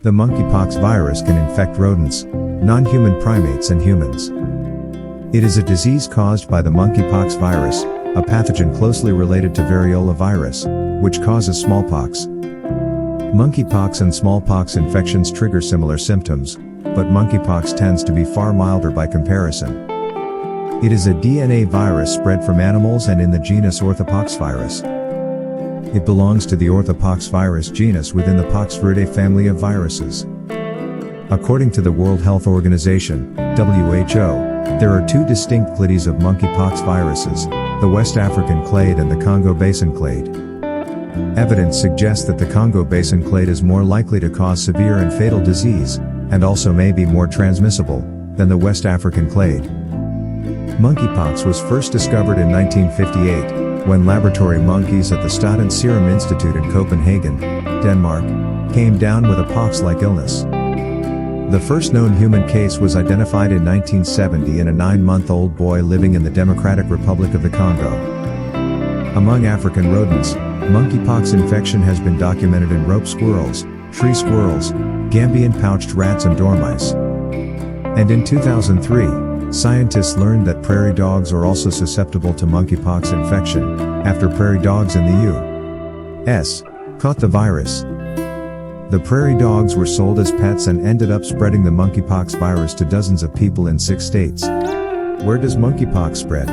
The monkeypox virus can infect rodents, non-human primates and humans. It is a disease caused by the monkeypox virus, a pathogen closely related to variola virus, which causes smallpox. Monkeypox and smallpox infections trigger similar symptoms, but monkeypox tends to be far milder by comparison. It is a DNA virus spread from animals and in the genus Orthopoxvirus. It belongs to the Orthopoxvirus genus within the Poxviridae family of viruses. According to the World Health Organization, WHO, there are two distinct clades of monkeypox viruses, the West African clade and the Congo Basin clade. Evidence suggests that the Congo Basin clade is more likely to cause severe and fatal disease, and also may be more transmissible, than the West African clade. Monkeypox was first discovered in 1958, when laboratory monkeys at the Statens Serum Institute in Copenhagen, Denmark, came down with a pox-like illness. The first known human case was identified in 1970 in a 9-month-old boy living in the Democratic Republic of the Congo. Among African rodents, monkeypox infection has been documented in rope squirrels, tree squirrels, Gambian pouched rats and dormice. And in 2003, scientists learned that prairie dogs are also susceptible to monkeypox infection, after prairie dogs in the U.S. caught the virus. The prairie dogs were sold as pets and ended up spreading the monkeypox virus to dozens of people in 6 states. Where does monkeypox spread?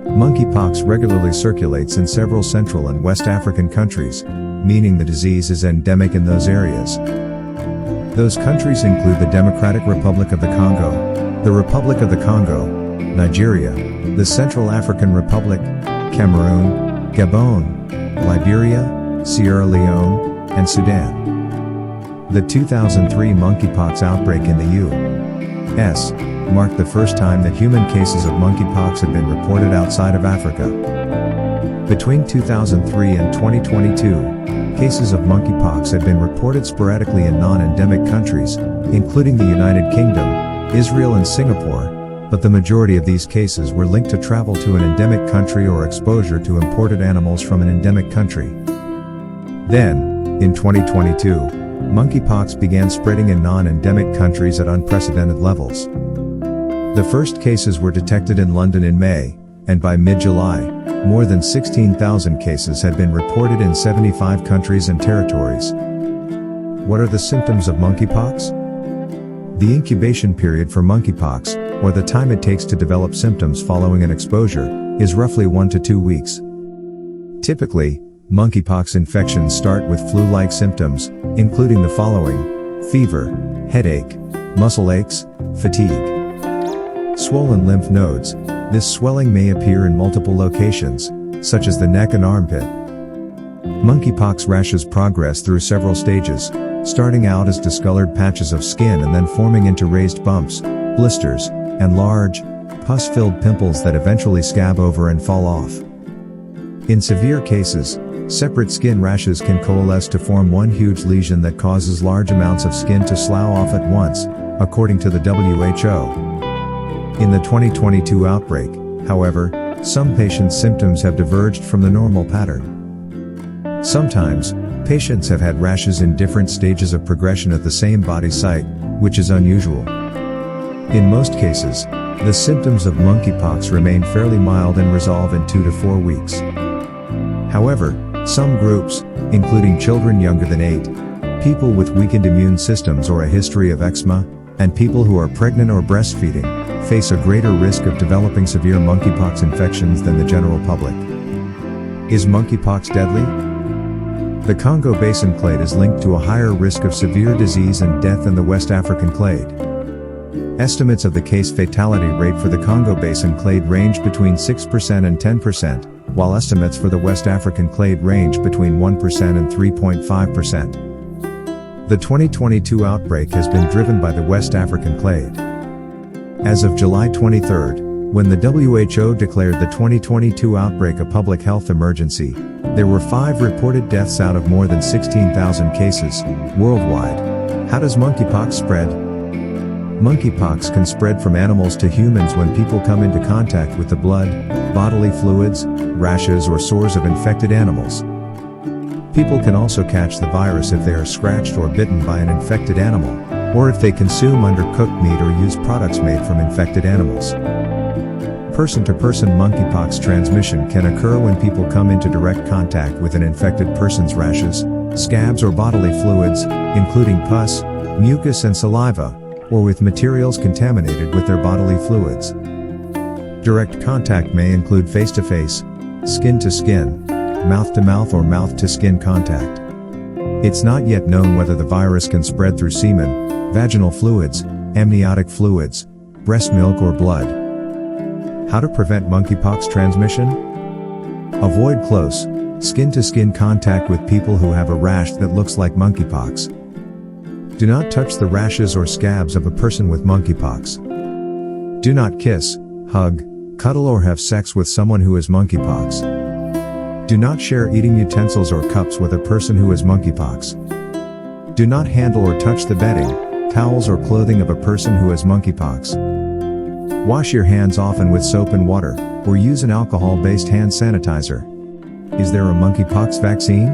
Monkeypox regularly circulates in several Central and West African countries, meaning the disease is endemic in those areas. Those countries include the Democratic Republic of the Congo, the Republic of the Congo, Nigeria, the Central African Republic, Cameroon, Gabon, Liberia, Sierra Leone, and Sudan. The 2003 monkeypox outbreak in the U.S. marked the first time that human cases of monkeypox had been reported outside of Africa. Between 2003 and 2022, cases of monkeypox had been reported sporadically in non-endemic countries, including the United Kingdom, Israel and Singapore, but the majority of these cases were linked to travel to an endemic country or exposure to imported animals from an endemic country. Then, in 2022, monkeypox began spreading in non-endemic countries at unprecedented levels. The first cases were detected in London in May, and by mid-July, more than 16,000 cases had been reported in 75 countries and territories. What are the symptoms of monkeypox? The incubation period for monkeypox, or the time it takes to develop symptoms following an exposure, is roughly 1 to 2 weeks. Typically, monkeypox infections start with flu-like symptoms, including the following: fever, headache, muscle aches, fatigue. Swollen lymph nodes. This swelling may appear in multiple locations, such as the neck and armpit. Monkeypox rashes progress through several stages, starting out as discolored patches of skin and then forming into raised bumps, blisters, and large, pus-filled pimples that eventually scab over and fall off. In severe cases, separate skin rashes can coalesce to form one huge lesion that causes large amounts of skin to slough off at once, according to the WHO. In the 2022 outbreak, however, some patients' symptoms have diverged from the normal pattern. Sometimes, patients have had rashes in different stages of progression at the same body site, which is unusual. In most cases, the symptoms of monkeypox remain fairly mild and resolve in 2 to 4 weeks. However, some groups, including children younger than 8, people with weakened immune systems or a history of eczema, and people who are pregnant or breastfeeding, face a greater risk of developing severe monkeypox infections than the general public. Is monkeypox deadly? The Congo Basin clade is linked to a higher risk of severe disease and death than the West African clade. Estimates of the case fatality rate for the Congo Basin clade range between 6% and 10%, while estimates for the West African clade range between 1% and 3.5%. The 2022 outbreak has been driven by the West African clade. As of July 23, when the WHO declared the 2022 outbreak a public health emergency, there were 5 reported deaths out of more than 16,000 cases worldwide. How does monkeypox spread? Monkeypox can spread from animals to humans when people come into contact with the blood, bodily fluids, rashes or sores of infected animals. People can also catch the virus if they are scratched or bitten by an infected animal, or if they consume undercooked meat or use products made from infected animals. Person-to-person monkeypox transmission can occur when people come into direct contact with an infected person's rashes, scabs or bodily fluids, including pus, mucus and saliva, or with materials contaminated with their bodily fluids. Direct contact may include face-to-face, skin-to-skin, mouth-to-mouth or mouth-to-skin contact. It's not yet known whether the virus can spread through semen, vaginal fluids, amniotic fluids, breast milk or blood. How to prevent monkeypox transmission? Avoid close, skin-to-skin contact with people who have a rash that looks like monkeypox. Do not touch the rashes or scabs of a person with monkeypox. Do not kiss, hug, cuddle or have sex with someone who has monkeypox. Do not share eating utensils or cups with a person who has monkeypox. Do not handle or touch the bedding, towels or clothing of a person who has monkeypox. Wash your hands often with soap and water, or use an alcohol-based hand sanitizer. Is there a monkeypox vaccine?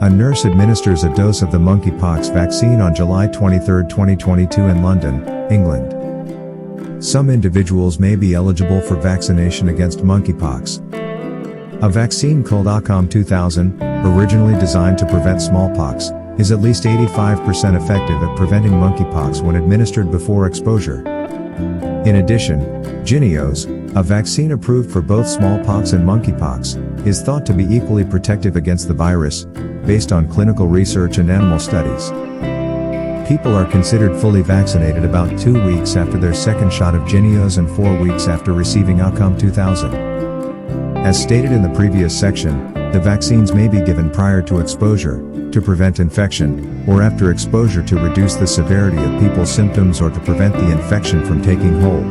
A nurse administers a dose of the monkeypox vaccine on July 23, 2022 in London, England. Some individuals may be eligible for vaccination against monkeypox. A vaccine called ACOM 2000, originally designed to prevent smallpox, is at least 85% effective at preventing monkeypox when administered before exposure. In addition, Jynneos, a vaccine approved for both smallpox and monkeypox, is thought to be equally protective against the virus, based on clinical research and animal studies. People are considered fully vaccinated about 2 weeks after their second shot of Jynneos and 4 weeks after receiving ACOM 2000. As stated in the previous section, the vaccines may be given prior to exposure, to prevent infection, or after exposure to reduce the severity of people's symptoms or to prevent the infection from taking hold.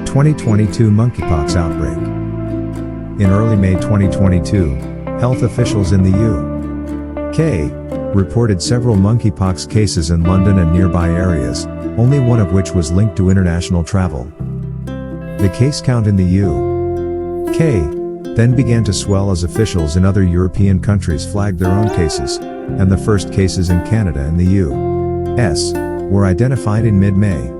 2022 Monkeypox Outbreak. In early May 2022, health officials in the UK reported several monkeypox cases in London and nearby areas, only one of which was linked to international travel. The case count in the UK then began to swell as officials in other European countries flagged their own cases, and the first cases in Canada and the US were identified in mid-May.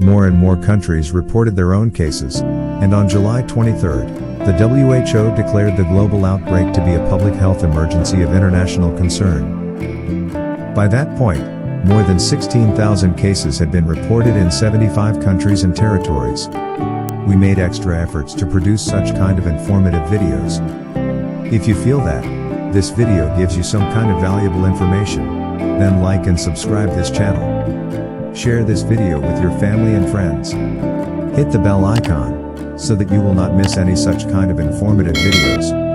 More and more countries reported their own cases, and on July 23, the WHO declared the global outbreak to be a public health emergency of international concern. By that point, more than 16,000 cases had been reported in 75 countries and territories. We made extra efforts to produce such kind of informative videos. If you feel that this video gives you some kind of valuable information, then like and subscribe this channel. Share this video with your family and friends. Hit the bell icon so that you will not miss any such kind of informative videos.